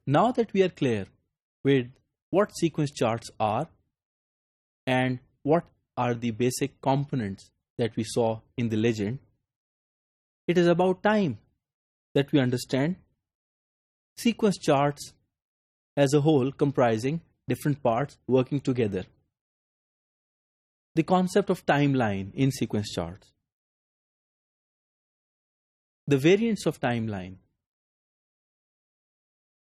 now that we are clear with what sequence charts are and what are the basic components that we saw in the legend, it is about time that we understand sequence charts as a whole comprising different parts working together. The concept of timeline in sequence charts, the variants of timeline,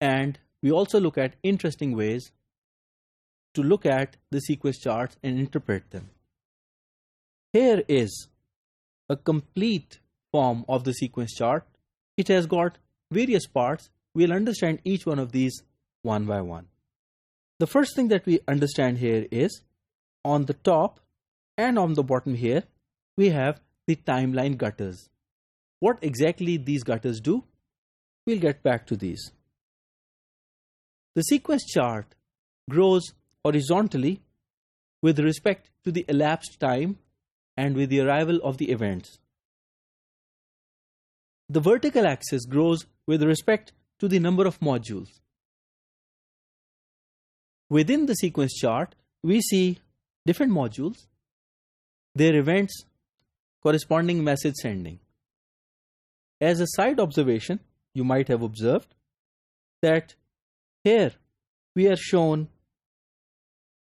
and we also look at interesting ways to look at the sequence charts and interpret them. Here is a complete form of the sequence chart. It has got various parts. We'll understand each one of these one by one. The first thing that we understand here is on the top and on the bottom here, we have the timeline gutters. What exactly these gutters do, we'll get back to these. The sequence chart grows horizontally with respect to the elapsed time and with the arrival of the events. The vertical axis grows with respect to the number of modules. Within the sequence chart, we see different modules, their events, corresponding message sending. As a side observation, you might have observed that here we are shown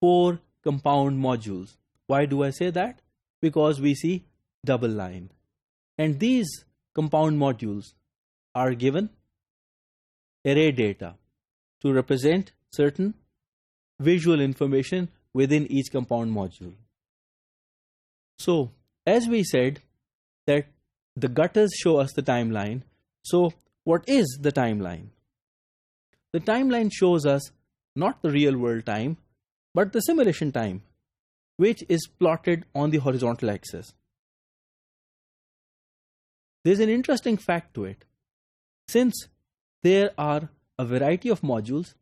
4 compound modules. Why do I say that? Because we see double line. And these compound modules are given array data to represent certain visual information within each compound module. So, as we said that the gutters show us the timeline. So, what is the timeline? The timeline shows us not the real world time, but the simulation time, which is plotted on the horizontal axis. There's an interesting fact to it. Since there are a variety of modules,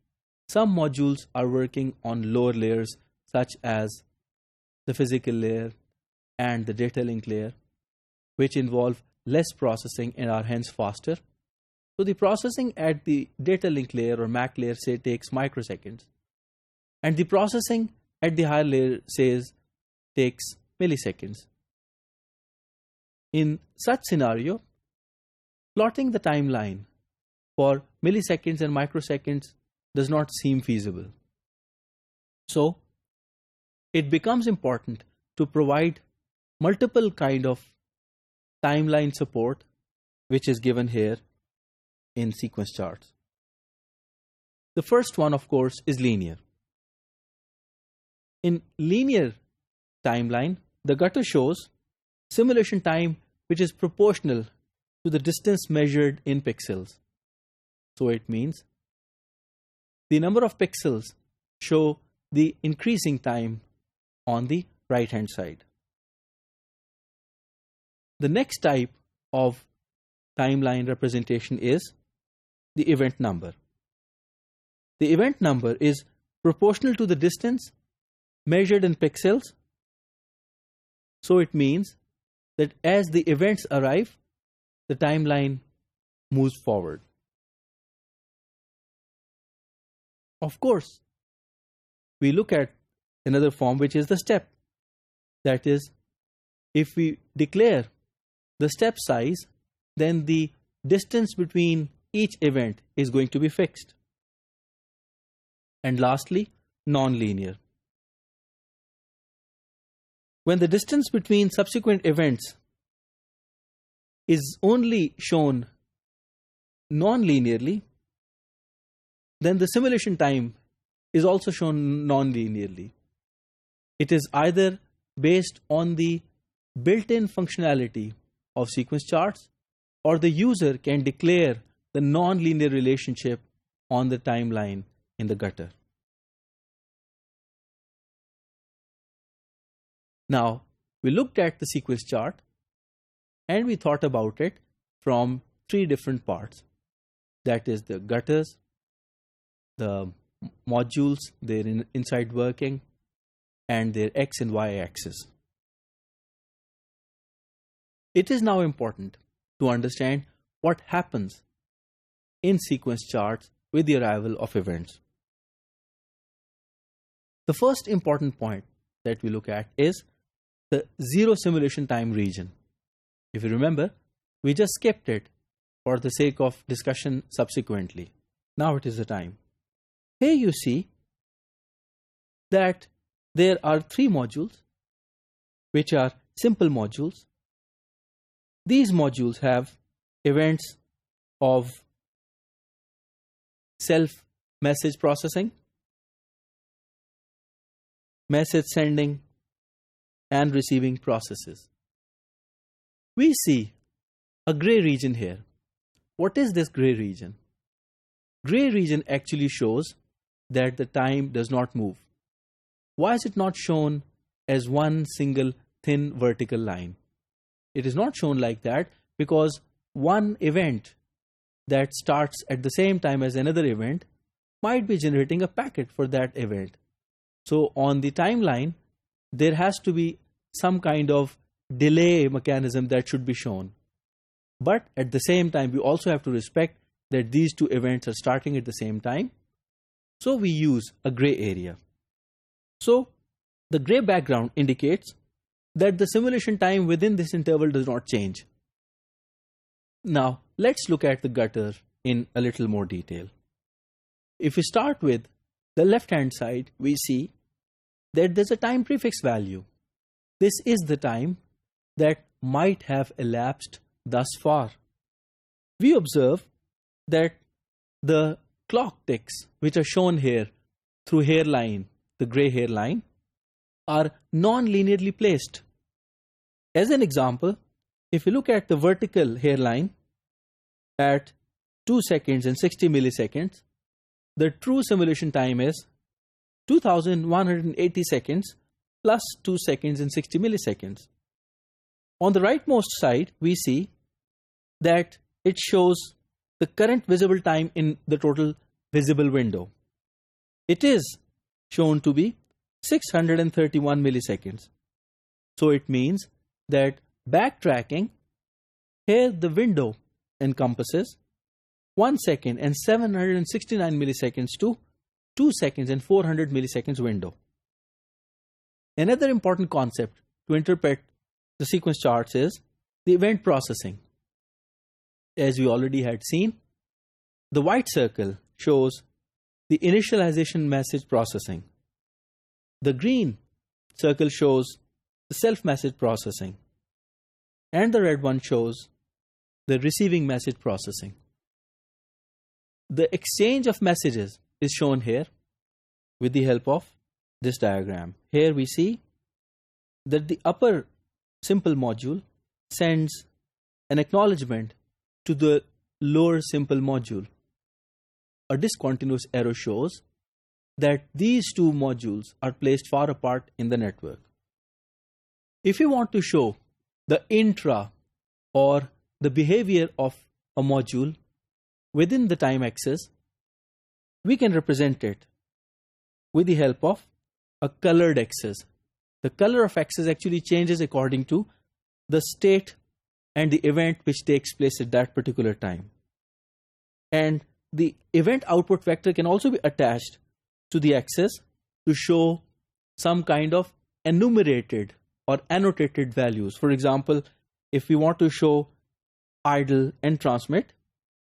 some modules are working on lower layers such as the physical layer and the data link layer, which involve less processing and are hence faster. So the processing at the data link layer or MAC layer say takes microseconds, and the processing at the higher layer says takes milliseconds. In such scenario, plotting the timeline for milliseconds and microseconds does not seem feasible. So it becomes important to provide multiple kind of timeline support, which is given here in sequence charts. The first one, of course, is linear. In linear timeline, the gutter shows simulation time which is proportional to the distance measured in pixels. So it means the number of pixels show the increasing time on the right hand side. The next type of timeline representation is the event number. The event number is proportional to the distance measured in pixels. So it means that as the events arrive, the timeline moves forward. Of course, we look at another form, which is the step. That is, if we declare the step size, then the distance between each event is going to be fixed. And lastly, non-linear. When the distance between subsequent events is only shown non-linearly, then the simulation time is also shown non-linearly. It is either based on the built-in functionality of sequence charts, or the user can declare the non-linear relationship on the timeline in the gutter. Now, we looked at the sequence chart and we thought about it from 3 different parts. That is the gutters, the modules, their inside working, and their X and Y axis. It is now important to understand what happens in sequence charts with the arrival of events. The first important point that we look at is the zero simulation time region. If you remember, we just skipped it for the sake of discussion subsequently. Now it is the time. Here you see that there are 3 modules which are simple modules. These modules have events of self-message processing, message sending, and receiving processes. We see a gray region here. What is this gray region? Gray region actually shows that the time does not move. Why is it not shown as one single thin vertical line? It is not shown like that because one event that starts at the same time as another event might be generating a packet for that event. So on the timeline, there has to be some kind of delay mechanism that should be shown. But at the same time, we also have to respect that these 2 events are starting at the same time. So we use a gray area. So the gray background indicates that the simulation time within this interval does not change. Now let's look at the gutter in a little more detail. If we start with the left hand side, we see that there's a time prefix value. This is the time that might have elapsed thus far. We observe that the clock ticks, which are shown here through hairline, the gray hairline, are non-linearly placed. As an example, if you look at the vertical hairline at 2 seconds and 60 milliseconds, the true simulation time is 2180 seconds plus 2 seconds and 60 milliseconds. On the rightmost side, we see that it shows the current visible time in the total visible window. It is shown to be 631 milliseconds. So it means that backtracking, here the window encompasses 1 second and 769 milliseconds to 2 seconds and 400 milliseconds window. Another important concept to interpret the sequence charts is the event processing. As we already had seen, the white circle shows the initialization message processing. The green circle shows the self-message processing. And the red one shows the receiving message processing. The exchange of messages is shown here with the help of this diagram. Here we see that the upper simple module sends an acknowledgement to the lower simple module. A discontinuous arrow shows that these 2 modules are placed far apart in the network. If you want to show the intra or the behavior of a module within the time axis, we can represent it with the help of a colored axis. The color of axis actually changes according to the state and the event which takes place at that particular time. And the event output vector can also be attached to the axis to show some kind of enumerated or annotated values. For example, if we want to show idle and transmit,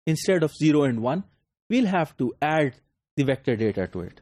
instead of 0 and 1, we'll have to add the vector data to it.